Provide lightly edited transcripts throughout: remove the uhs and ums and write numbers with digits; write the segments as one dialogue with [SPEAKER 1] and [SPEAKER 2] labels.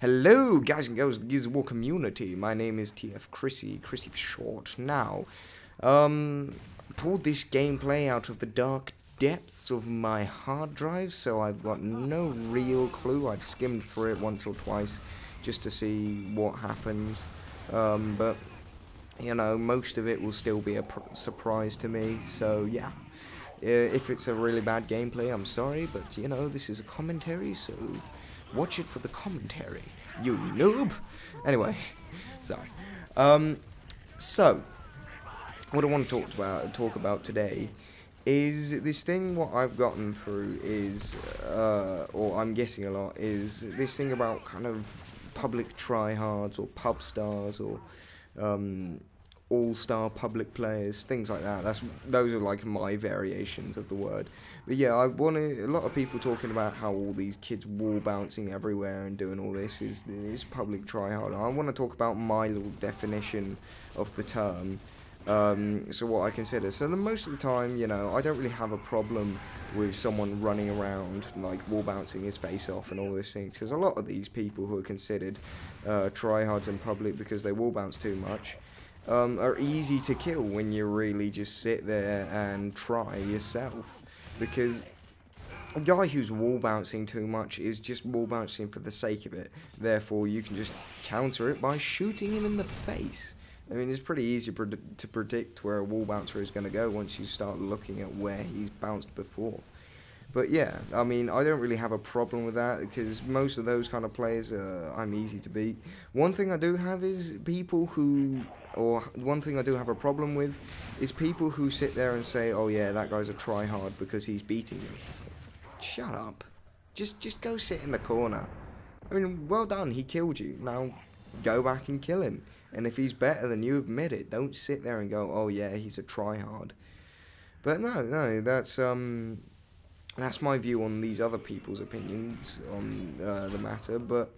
[SPEAKER 1] Hello, guys and girls of the Gears of War community. My name is TF Chrissy for short. Now, pulled this gameplay out of the dark depths of my hard drive, so I've got no real clue. I've skimmed through it once or twice just to see what happens, but you know, most of it will still be a surprise to me. So yeah, if it's a really bad gameplay, I'm sorry, but you know, this is a commentary, so watch it for the commentary, you noob. Anyway, sorry. So what I want to talk about today is this thing. What I've gotten through is, or I'm guessing a lot, is this thing about kind of public tryhards or pub stars or all-star public players, things like that. Those are like my variations of the word. But yeah, a lot of people talking about how all these kids wall bouncing everywhere and doing all this is public tryhard. I want to talk about my little definition of the term. So what I consider. So most of the time, you know, I don't really have a problem with someone running around like wall bouncing his face off and all these things, because a lot of these people who are considered tryhards in public because they wall bounce too much are easy to kill when you really just sit there and try yourself. Because a guy who's wall bouncing too much is just wall bouncing for the sake of it. Therefore, you can just counter it by shooting him in the face. I mean, it's pretty easy to predict where a wall bouncer is going to go once you start looking at where he's bounced before. But yeah, I mean, I don't really have a problem with that, because most of those kind of players, I'm easy to beat. One thing I do have is people who, or one thing I do have a problem with, is people who sit there and say, oh yeah, that guy's a tryhard because he's beating me. Shut up. Just go sit in the corner. I mean, well done, he killed you. Now, go back and kill him. And if he's better than you, admit it. Don't sit there and go, oh yeah, he's a tryhard. But no, that's my view on these other people's opinions on the matter. But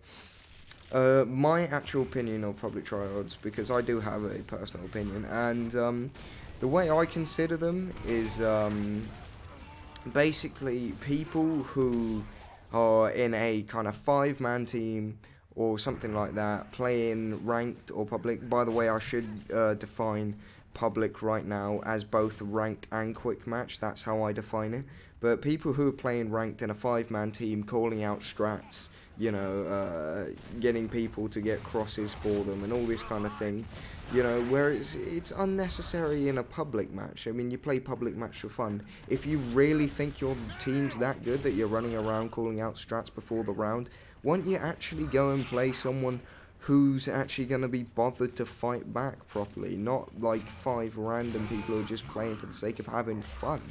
[SPEAKER 1] my actual opinion of public tryhards, because I do have a personal opinion, and the way I consider them is basically people who are in a kind of 5-man team or something like that, playing ranked or public. By the way, I should define public right now as both ranked and quick match. That's how I define it. But people who are playing ranked in a 5-man team, calling out strats, you know, getting people to get crosses for them and all this kind of thing, you know, where it's unnecessary in a public match. I mean, you play public match for fun. If you really think your team's that good that you're running around calling out strats before the round, why don't you actually go and play someone who's actually going to be bothered to fight back properly, not like 5 random people who are just playing for the sake of having fun.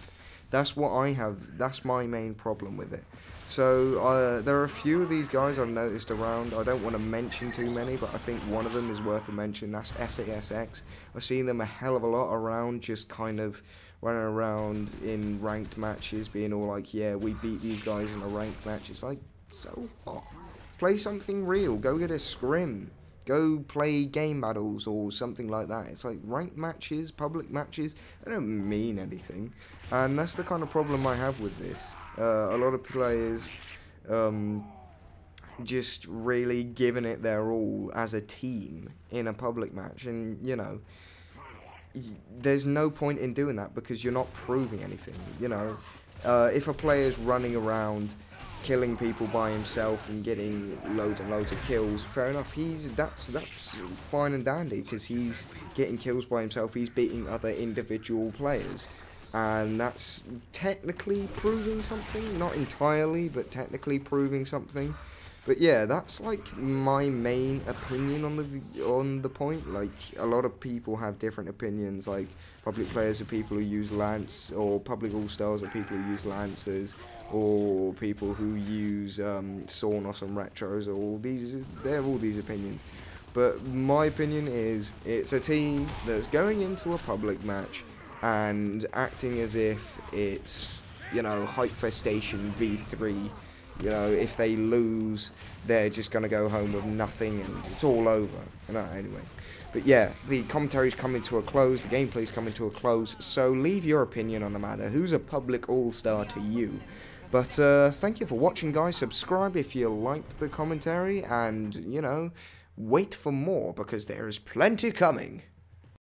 [SPEAKER 1] That's what I have. That's my main problem with it. So there are a few of these guys I've noticed around. I don't want to mention too many, but I think one of them is worth a mention. That's SASX. I've seen them a hell of a lot around, just kind of running around in ranked matches, being all like, yeah, we beat these guys in a ranked match. It's like, so what? Play something real. Go get a scrim. Go play game battles or something like that. It's like ranked matches, public matches, they don't mean anything. And that's the kind of problem I have with this. A lot of players just really giving it their all as a team in a public match. And, you know, there's no point in doing that because you're not proving anything. You know, if a player's running around killing people by himself and getting loads and loads of kills, fair enough. That's fine and dandy, because he's getting kills by himself. He's beating other individual players, and that's technically proving something. Not entirely, but technically proving something. But yeah, that's like my main opinion on the point. Like, a lot of people have different opinions. Like, public players are people who use lance, or public all-stars are people who use lancers, or people who use Saunos and retros, or all these. They're all these opinions. But my opinion is, it's a team that's going into a public match and acting as if it's, you know, Hypefestation V3. You know, if they lose, they're just going to go home with nothing and it's all over. You know, anyway. But yeah, the commentary's coming to a close, the gameplay's coming to a close, so leave your opinion on the matter. Who's a public all-star to you? But thank you for watching, guys. Subscribe if you liked the commentary, and, you know, wait for more, because there is plenty coming.